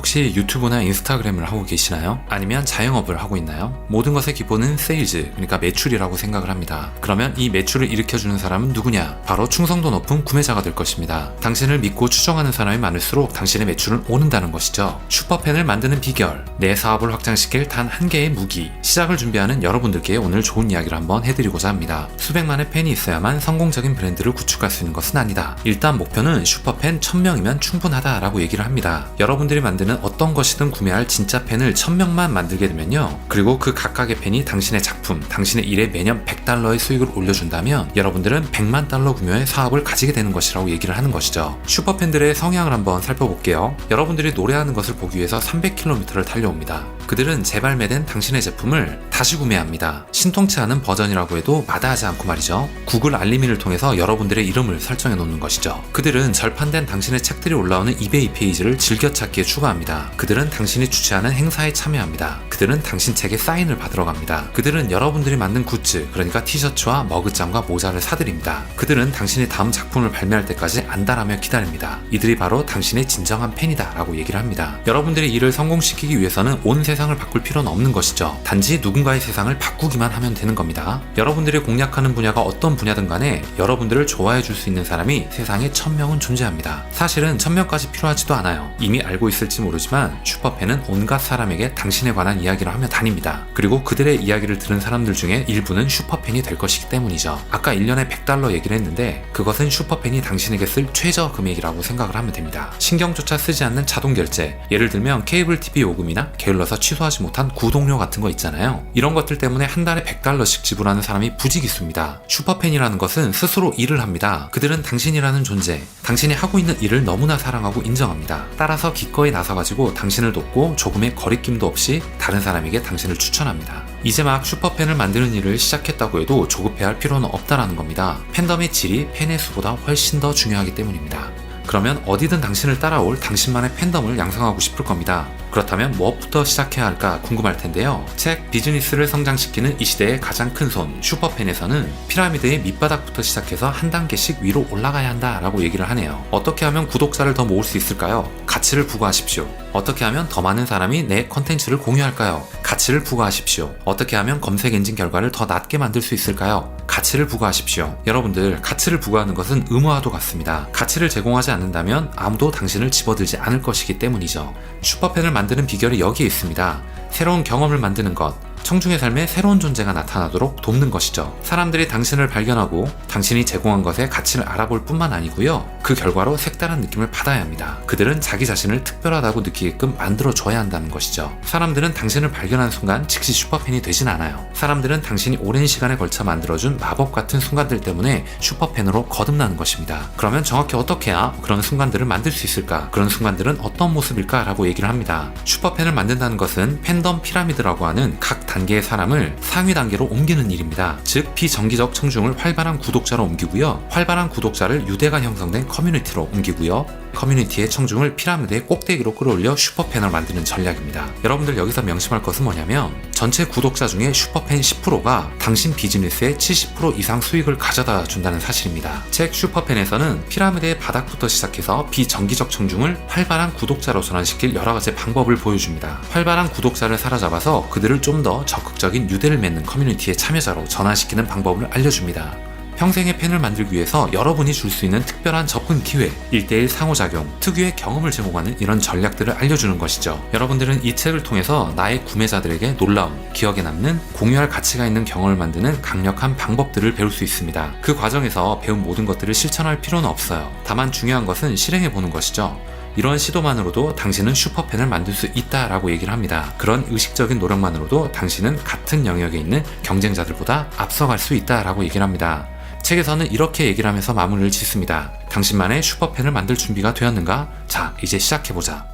혹시 유튜브나 인스타그램을 하고 계시나요? 아니면 자영업을 하고 있나요? 모든 것의 기본은 세일즈, 그러니까 매출이라고 생각을 합니다. 그러면 이 매출을 일으켜주는 사람은 누구냐? 바로 충성도 높은 구매자가 될 것입니다. 당신을 믿고 추정하는 사람이 많을수록 당신의 매출은 오른다는 것이죠. 슈퍼팬을 만드는 비결, 내 사업을 확장시킬 단 한 개의 무기. 시작을 준비하는 여러분들께 오늘 좋은 이야기를 한번 해드리고자 합니다. 수백만의 팬이 있어야만 성공적인 브랜드를 구축할 수 있는 것은 아니다. 일단 목표는 슈퍼팬 1000명이면 충분하다라고 얘기를 합니다. 여러분들이 만드는 어떤 것이든 구매할 진짜 팬을 1000명만 만들게 되면요, 그리고 그 각각의 팬이 당신의 작품, 당신의 일에 매년 $100의 수익을 올려준다면 여러분들은 $100만 규모의 사업을 가지게 되는 것이라고 얘기를 하는 것이죠. 슈퍼팬들의 성향을 한번 살펴볼게요. 여러분들이 노래하는 것을 보기 위해서 300km를 달려옵니다. 그들은 재발매된 당신의 제품을 다시 구매합니다. 신통치 않은 버전이라고 해도 마다하지 않고 말이죠. 구글 알림이를 통해서 여러분들의 이름을 설정해 놓는 것이죠. 그들은 절판된 당신의 책들이 올라오는 이베이 페이지를 즐겨찾기에 추가합니다. 그들은 당신이 주최하는 행사에 참여합니다. 그들은 당신 책에 사인을 받으러 갑니다. 그들은 여러분들이 만든 굿즈, 그러니까 티셔츠와 머그잔과 모자를 사드립니다. 그들은 당신이 다음 작품을 발매할 때까지 안달하며 기다립니다. 이들이 바로 당신의 진정한 팬이다 라고 얘기를 합니다. 여러분들이 이를 성공시키기 위해서는 온 세상을 바꿀 필요는 없는 것이죠. 단지 누군가의 세상을 바꾸기만 하면 되는 겁니다. 여러분들이 공략하는 분야가 어떤 분야든 간에 여러분들을 좋아해 줄 수 있는 사람이 세상에 1000명은 존재합니다. 사실은 1000명까지 필요하지도 않아요. 이미 알고 있을지 모르지만 슈퍼팬은 온갖 사람에게 당신에 관한 이야기를 하며 다닙니다. 그리고 그들의 이야기를 들은 사람들 중에 일부는 슈퍼팬이 될 것이기 때문이죠. 아까 1년에 $100 얘기를 했는데 그것은 슈퍼팬이 당신에게 쓸 최저 금액이라고 생각을 하면 됩니다. 신경조차 쓰지 않는 자동 결제, 예를 들면 케이블 TV 요금이나 게을러서 취소하지 못한 구독료 같은 거 있잖아요. 이런 것들 때문에 한 달에 $100씩 지불하는 사람이 부지기수입니다. 슈퍼팬이라는 것은 스스로 일을 합니다. 그들은 당신이라는 존재, 당신이 하고 있는 일을 너무나 사랑하고 인정합니다. 따라서 기꺼이 나서가지고 당신을 돕고 조금의 거리낌도 없이 다른 사람에게 당신을 추천합니다. 이제 막 슈퍼팬을 만드는 일을 시작했다고 해도 조급해할 필요는 없다라는 겁니다. 팬덤의 질이 팬의 수보다 훨씬 더 중요하기 때문입니다. 그러면 어디든 당신을 따라올 당신만의 팬덤을 양성하고 싶을 겁니다. 그렇다면 무엇부터 시작해야 할까 궁금할 텐데요. 책 비즈니스를 성장시키는 이 시대의 가장 큰 손 슈퍼팬에서는 피라미드의 밑바닥부터 시작해서 한 단계씩 위로 올라가야 한다라고 얘기를 하네요. 어떻게 하면 구독자를 더 모을 수 있을까요? 가치를 부과하십시오. 어떻게 하면 더 많은 사람이 내 컨텐츠를 공유할까요? 가치를 부과하십시오. 어떻게 하면 검색 엔진 결과를 더 낮게 만들 수 있을까요? 가치를 부과하십시오. 여러분들, 가치를 부과하는 것은 의무와도 같습니다. 가치를 제공하지 않는다면 아무도 당신을 집어들지 않을 것이기 때문이죠. 슈퍼팬을 만드는 비결이 여기에 있습니다. 새로운 경험을 만드는 것, 청중의 삶에 새로운 존재가 나타나도록 돕는 것이죠. 사람들이 당신을 발견하고 당신이 제공한 것의 가치를 알아볼 뿐만 아니고요, 그 결과로 색다른 느낌을 받아야 합니다. 그들은 자기 자신을 특별하다고 느끼게끔 만들어줘야 한다는 것이죠. 사람들은 당신을 발견한 순간 즉시 슈퍼팬이 되진 않아요. 사람들은 당신이 오랜 시간에 걸쳐 만들어준 마법 같은 순간들 때문에 슈퍼팬으로 거듭나는 것입니다. 그러면 정확히 어떻게 해야 그런 순간들을 만들 수 있을까? 그런 순간들은 어떤 모습일까? 라고 얘기를 합니다. 슈퍼팬을 만든다는 것은 팬덤 피라미드라고 하는 각 단계의 사람을 상위 단계로 옮기는 일입니다. 즉 비정기적 청중을 활발한 구독자로 옮기고요, 활발한 구독자를 유대가 형성된 커뮤니티로 옮기고요, 커뮤니티의 청중을 피라미드의 꼭대기로 끌어올려 슈퍼팬을 만드는 전략입니다. 여러분들 여기서 명심할 것은 뭐냐면 전체 구독자 중에 슈퍼팬 10%가 당신 비즈니스의 70% 이상 수익을 가져다 준다는 사실입니다. 책 슈퍼팬에서는 피라미드의 바닥부터 시작해서 비정기적 청중을 활발한 구독자로 전환시킬 여러 가지 방법을 보여줍니다. 활발한 구독자를 사로잡아서 그들을 좀 더 적극적인 유대를 맺는 커뮤니티의 참여자로 전환시키는 방법을 알려줍니다. 평생의 팬을 만들기 위해서 여러분이 줄 수 있는 특별한 접근 기회, 1:1 상호작용, 특유의 경험을 제공하는 이런 전략들을 알려주는 것이죠. 여러분들은 이 책을 통해서 나의 구매자들에게 놀라움, 기억에 남는 공유할 가치가 있는 경험을 만드는 강력한 방법들을 배울 수 있습니다. 그 과정에서 배운 모든 것들을 실천할 필요는 없어요. 다만 중요한 것은 실행해보는 것이죠. 이런 시도만으로도 당신은 슈퍼팬을 만들 수 있다라고 얘기를 합니다. 그런 의식적인 노력만으로도 당신은 같은 영역에 있는 경쟁자들보다 앞서갈 수 있다라고 얘기를 합니다. 책에서는 이렇게 얘기를 하면서 마무리를 짓습니다. 당신만의 슈퍼팬을 만들 준비가 되었는가? 자, 이제 시작해보자.